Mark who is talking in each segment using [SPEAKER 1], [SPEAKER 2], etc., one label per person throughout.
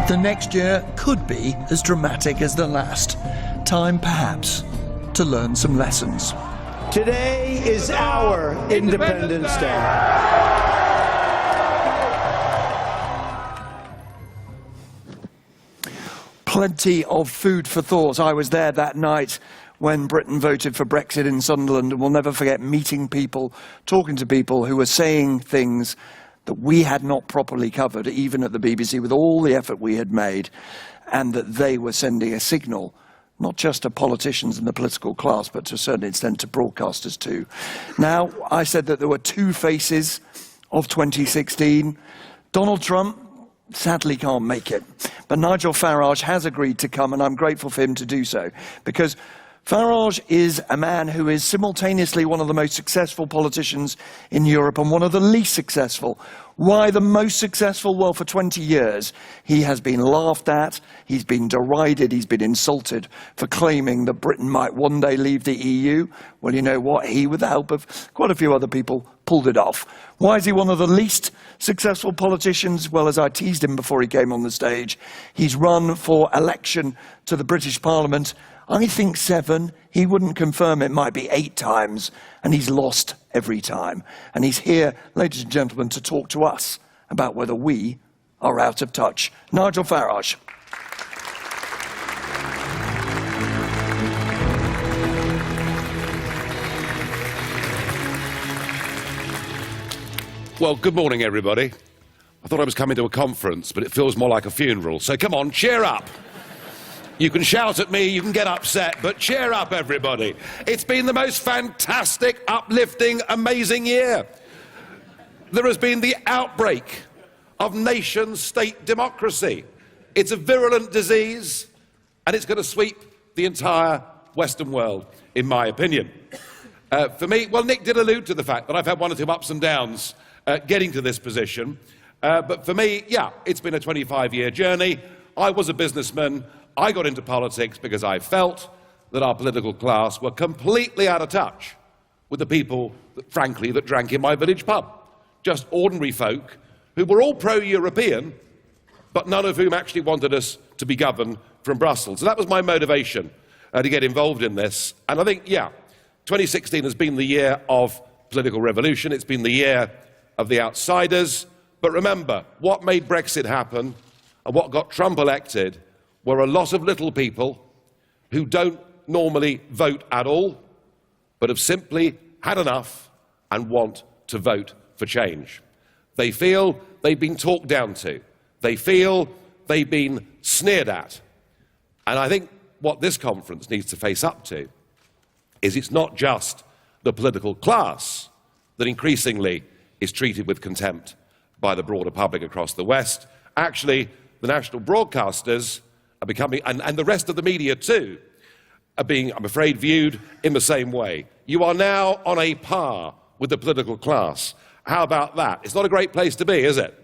[SPEAKER 1] The next year could be as dramatic as the last. Time, perhaps, to learn some lessons.
[SPEAKER 2] Today is our Independence Day.
[SPEAKER 1] Plenty of food for thought. I was there that night when Britain voted for Brexit in Sunderland, and we'll never forget meeting people, talking to people who were saying things that we had not properly covered, even at the BBC, with all the effort we had made, and that they were sending a signal, not just to politicians and the political class, but to a certain extent to broadcasters too. Now, I said that there were two faces of 2016. Donald Trump sadly can't make it, but Nigel Farage has agreed to come, and I'm grateful for him to do so, because Farage is a man who is simultaneously one of the most successful politicians in Europe and one of the least successful. Why the most successful? Well, for 20 years, he has been laughed at, he's been derided, he's been insulted for claiming that Britain might one day leave the EU. Well, you know what? He, with the help of quite a few other people, pulled it off. Why is he one of the least successful politicians? Well, as I teased him before he came on the stage, he's run for election to the British Parliament, I think 7, he wouldn't confirm, it might be 8 times, and he's lost every time. And he's here, ladies and gentlemen, to talk to us about whether we are out of touch. Nigel Farage.
[SPEAKER 3] Well, good morning, everybody. I thought I was coming to a conference, but it feels more like a funeral, so come on, cheer up. You can shout at me, you can get upset, but cheer up, everybody. It's been the most fantastic, uplifting, amazing year. There has been the outbreak of nation-state democracy. It's a virulent disease, and it's going to sweep the entire Western world, in my opinion. For me, well, Nick did allude to the fact that I've had one or two ups and downs getting to this position. But for me, yeah, it's been a 25-year journey. I was a businessman. I got into politics because I felt that our political class were completely out of touch with the people, frankly, that drank in my village pub. Just ordinary folk who were all pro-European, but none of whom actually wanted us to be governed from Brussels. So that was my motivation to get involved in this. And I think, yeah, 2016 has been the year of political revolution. It's been the year of the outsiders. But remember, what made Brexit happen and what got Trump elected were a lot of little people who don't normally vote at all, but have simply had enough and want to vote for change. They feel they've been talked down to. They feel they've been sneered at. And I think what this conference needs to face up to is it's not just the political class that increasingly is treated with contempt by the broader public across the West. Actually, the national broadcasters are becoming, and the rest of the media too, are being, I'm afraid, viewed in the same way. You are now on a par with the political class. How about that? It's not a great place to be, is it?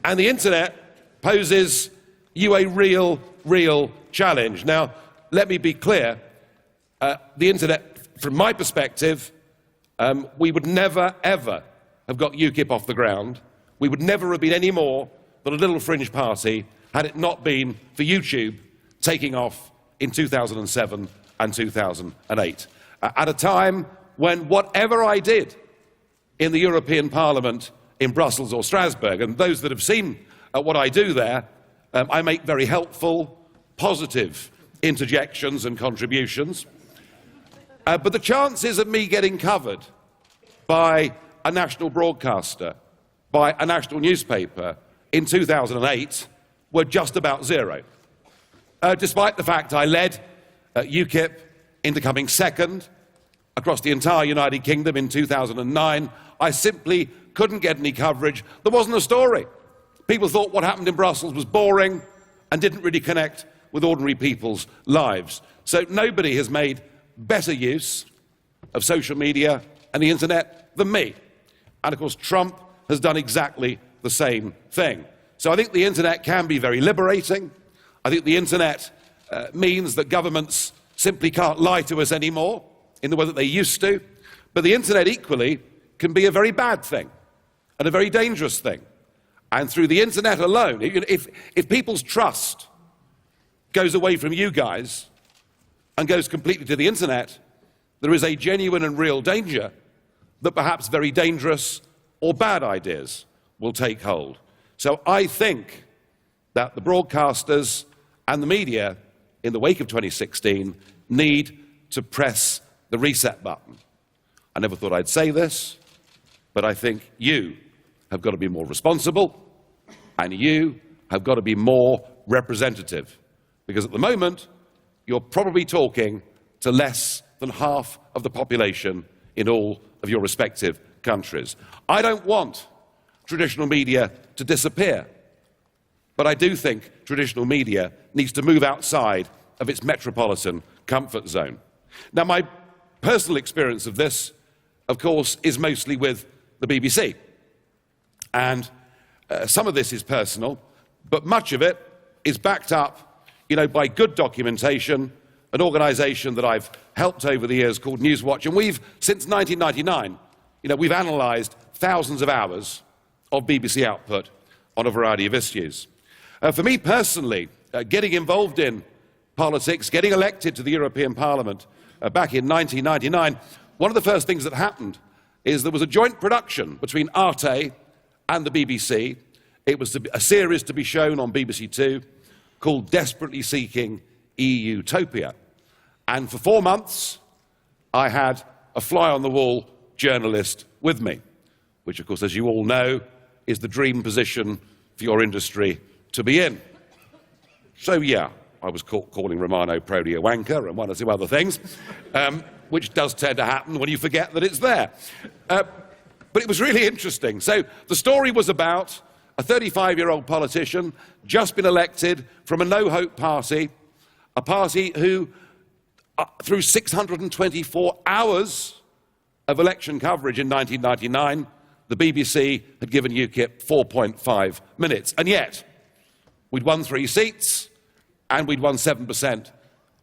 [SPEAKER 3] And the internet poses you a real challenge. Now, let me be clear. The internet, from my perspective, we would never, ever have got UKIP off the ground. We would never have been any more than a little fringe party had it not been for YouTube taking off in 2007 and 2008. At a time when whatever I did in the European Parliament in Brussels or Strasbourg, and those that have seen what I do there, I make very helpful, positive interjections and contributions. But the chances of me getting covered by a national broadcaster, by a national newspaper in 2008 were just about zero. Despite the fact I led UKIP into coming second across the entire United Kingdom in 2009, I simply couldn't get any coverage. There wasn't a story. People thought what happened in Brussels was boring and didn't really connect with ordinary people's lives. So nobody has made better use of social media and the internet than me. And of course, Trump has done exactly the same thing. So I think the internet can be very liberating. I think the internet means that governments simply can't lie to us anymore in the way that they used to. But the internet equally can be a very bad thing and a very dangerous thing. And through the internet alone, if people's trust goes away from you guys and goes completely to the internet, there is a genuine and real danger that perhaps very dangerous or bad ideas will take hold. So I think that the broadcasters and the media, in the wake of 2016, need to press the reset button. I never thought I'd say this, but I think you have got to be more responsible, and you have got to be more representative. Because at the moment, you're probably talking to less than half of the population in all of your respective countries. I don't want traditional media to disappear, but I do think traditional media needs to move outside of its metropolitan comfort zone. Now, my personal experience of this, of course, is mostly with the BBC. And some of this is personal, but much of it is backed up, by good documentation, an organisation that I've helped over the years called Newswatch. And we've, since 1999, we've analysed thousands of hours of BBC output on a variety of issues. For me personally, getting involved in politics, getting elected to the European Parliament back in 1999, one of the first things that happened is there was a joint production between Arte and the BBC. It was a series to be shown on BBC Two called Desperately Seeking EU-topia. And for 4 months, I had a fly-on-the-wall journalist with me, which, of course, as you all know, is the dream position for your industry to be in. So, yeah, I was calling Romano Prodi a wanker and one or two other things, which does tend to happen when you forget that it's there. But it was really interesting. So the story was about a 35-year-old politician just been elected from a no-hope party, a party who, through 624 hours of election coverage in 1999, the BBC had given UKIP 4.5 minutes. And yet, we'd won 3 seats, and we'd won 7%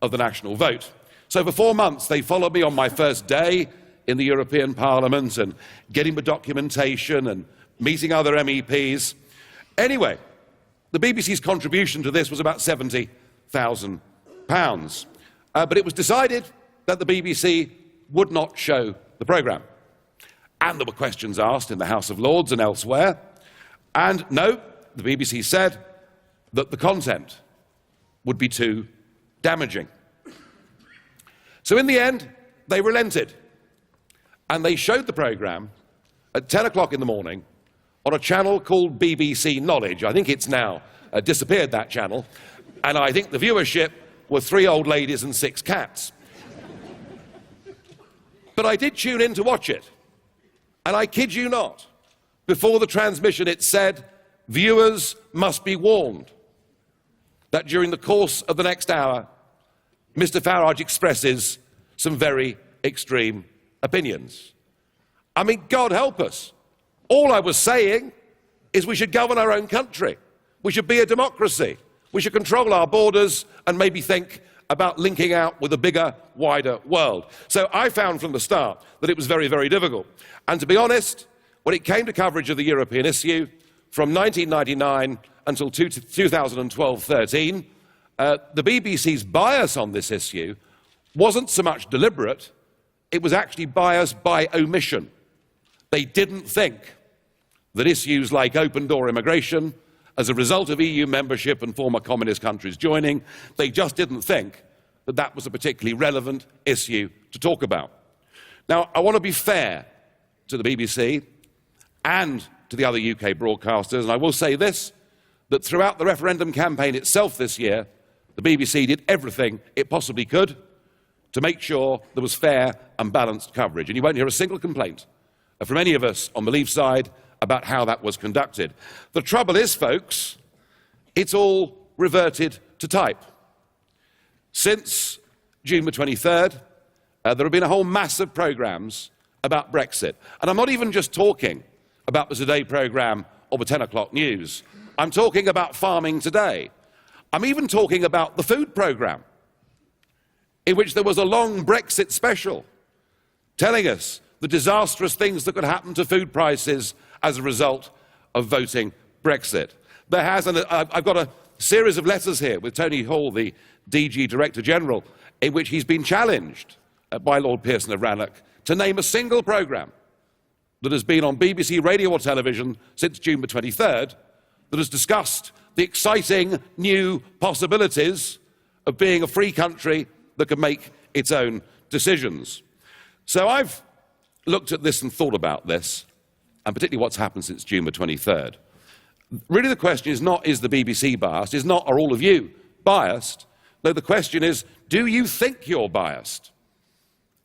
[SPEAKER 3] of the national vote. So for 4 months, they followed me on my first day in the European Parliament and getting the documentation and meeting other MEPs. Anyway, the BBC's contribution to this was about £70,000. But it was decided that the BBC would not show the programme. And there were questions asked in the House of Lords and elsewhere. And no, the BBC said that the content would be too damaging. So in the end, they relented. And they showed the programme at 10 o'clock in the morning on a channel called BBC Knowledge. I think it's now disappeared, that channel. And I think the viewership were 3 old ladies and 6 cats. But I did tune in to watch it. And I kid you not, before the transmission it said, viewers must be warned that during the course of the next hour, Mr. Farage expresses some very extreme opinions. I mean, God help us. All I was saying is we should govern our own country. We should be a democracy. We should control our borders and maybe think about linking out with a bigger, wider world. So I found from the start that it was very, very difficult. And to be honest, when it came to coverage of the European issue, from 1999 until 2012-13, the BBC's bias on this issue wasn't so much deliberate, it was actually biased by omission. They didn't think that issues like open-door immigration, as a result of EU membership and former communist countries joining, they just didn't think that that was a particularly relevant issue to talk about. Now, I want to be fair to the BBC and to the other UK broadcasters, and I will say this, that throughout the referendum campaign itself this year, the BBC did everything it possibly could to make sure there was fair and balanced coverage. And you won't hear a single complaint from any of us on the Leave side about how that was conducted. The trouble is, folks, it's all reverted to type. Since June the 23rd, there have been a whole mass of programmes about Brexit. And I'm not even just talking about the Today programme or the 10 o'clock news. I'm talking about Farming Today. I'm even talking about the food programme, in which there was a long Brexit special telling us the disastrous things that could happen to food prices as a result of voting Brexit. There has, and I've got a series of letters here with Tony Hall, the DG Director General, in which he's been challenged by Lord Pearson of Rannoch to name a single programme that has been on BBC radio or television since June the 23rd that has discussed the exciting new possibilities of being a free country that can make its own decisions. So I've looked at this and thought about this, and particularly what's happened since June the 23rd. Really the question is not, is the BBC biased? Is not, are all of you biased? No, the question is, do you think you're biased?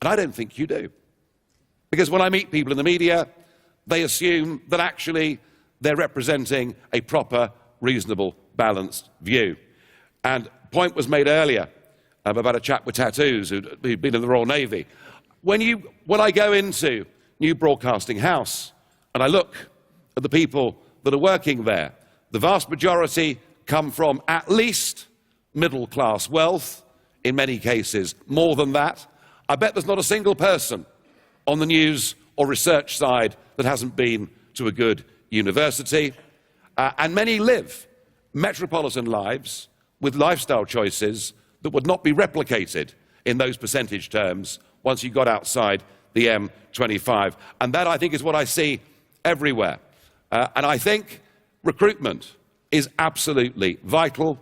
[SPEAKER 3] And I don't think you do. Because when I meet people in the media, they assume that actually they're representing a proper, reasonable, balanced view. And a point was made earlier about a chap with tattoos who'd been in the Royal Navy. When I go into New Broadcasting House and I look at the people that are working there, the vast majority come from at least middle-class wealth, in many cases more than that. I bet there's not a single person on the news or research side that hasn't been to a good university. And many live metropolitan lives with lifestyle choices that would not be replicated in those percentage terms once you got outside the M25. And that, I think, is what I see everywhere. And I think recruitment is absolutely vital.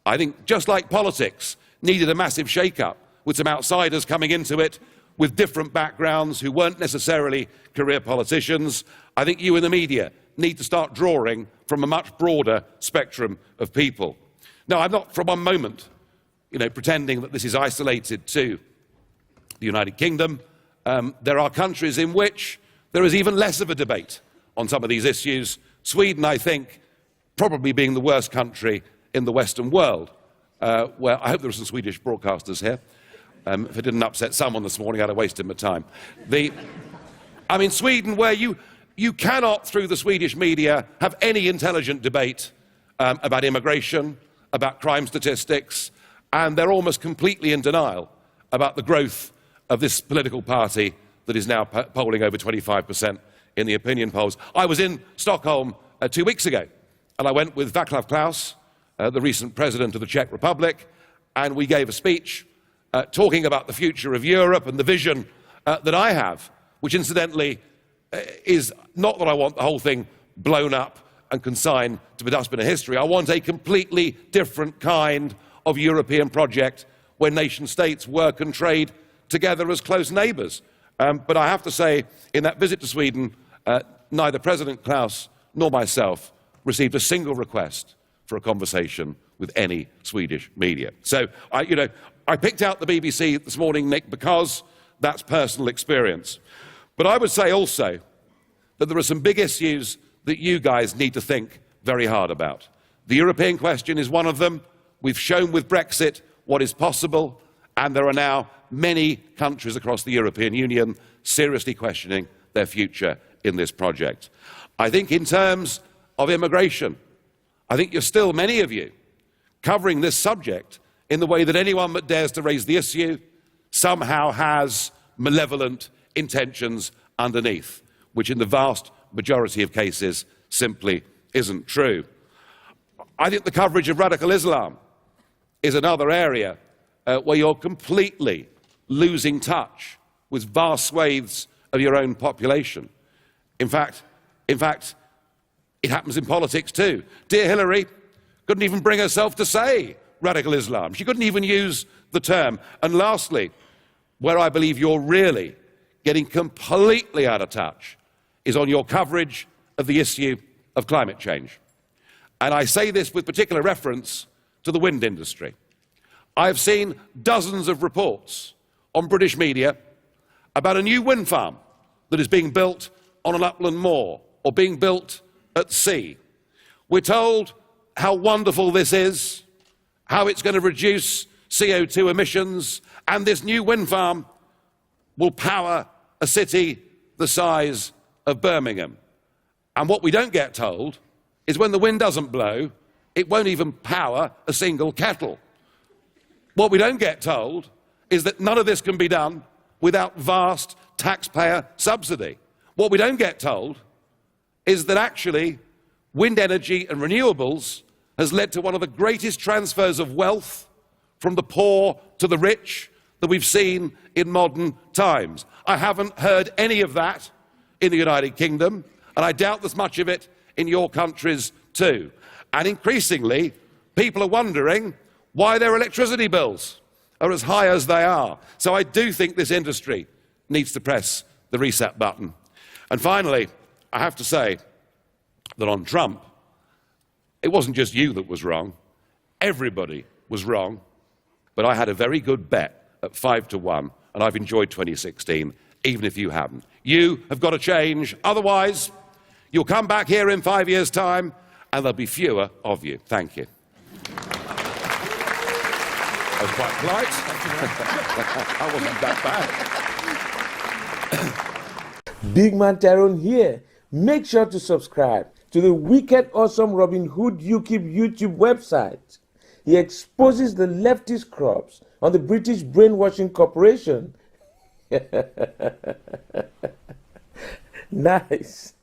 [SPEAKER 3] I think, just like politics needed a massive shake-up with some outsiders coming into it with different backgrounds who weren't necessarily career politicians, I think you in the media need to start drawing from a much broader spectrum of people. Now, I'm not for one moment, pretending that this is isolated to the United Kingdom. There are countries in which there is even less of a debate on some of these issues. Sweden, I think, probably being the worst country in the Western world, where I hope there are some Swedish broadcasters here. If it didn't upset someone this morning, I'd have wasted my time. Sweden, where you cannot, through the Swedish media, have any intelligent debate about immigration, about crime statistics, and they're almost completely in denial about the growth of this political party that is now polling over 25% in the opinion polls. I was in Stockholm 2 weeks ago, and I went with Václav Klaus, the recent president of the Czech Republic, and we gave a speech talking about the future of Europe and the vision that I have, which incidentally is not that I want the whole thing blown up and consigned to the dustbin of history. I want a completely different kind of European project where nation states work and trade together as close neighbours. But I have to say, in that visit to Sweden, neither President Klaus nor myself received a single request for a conversation with any Swedish media. So, I picked out the BBC this morning, Nick, because that's personal experience. But I would say also that there are some big issues that you guys need to think very hard about. The European question is one of them. We've shown with Brexit what is possible, and there are now many countries across the European Union seriously questioning their future in this project. I think in terms of immigration, I think you're still, many of you, covering this subject in the way that anyone that dares to raise the issue somehow has malevolent intentions underneath, which in the vast majority of cases simply isn't true. I think the coverage of radical Islam is another area where you're completely losing touch with vast swathes of your own population. In fact, it happens in politics too. Dear Hillary couldn't even bring herself to say radical Islam. She couldn't even use the term. And lastly, where I believe you're really getting completely out of touch is on your coverage of the issue of climate change. And I say this with particular reference to the wind industry. I have seen dozens of reports on British media about a new wind farm that is being built on an upland moor or being built at sea. We're told how wonderful this is, how it's going to reduce CO2 emissions, and this new wind farm will power a city the size of Birmingham. And what we don't get told is when the wind doesn't blow, it won't even power a single kettle. What we don't get told is that none of this can be done without vast taxpayer subsidy. What we don't get told is that actually wind energy and renewables has led to one of the greatest transfers of wealth from the poor to the rich that we've seen in modern times. I haven't heard any of that in the United Kingdom, and I doubt there's much of it in your countries too. And increasingly, people are wondering why their electricity bills are as high as they are. So I do think this industry needs to press the reset button. And finally, I have to say that on Trump, it wasn't just you that was wrong. Everybody was wrong. But I had a very good bet at 5-1, and I've enjoyed 2016, even if you haven't. You have got to change. Otherwise, you'll come back here in 5 years' time, and there'll be fewer of you. Thank you. I was quite polite. I wasn't that bad.
[SPEAKER 4] Big Man Tyrone here. Make sure to subscribe to the wicked awesome Robin Hood UKIP YouTube website. He exposes the leftist crops on the British brainwashing corporation. Nice.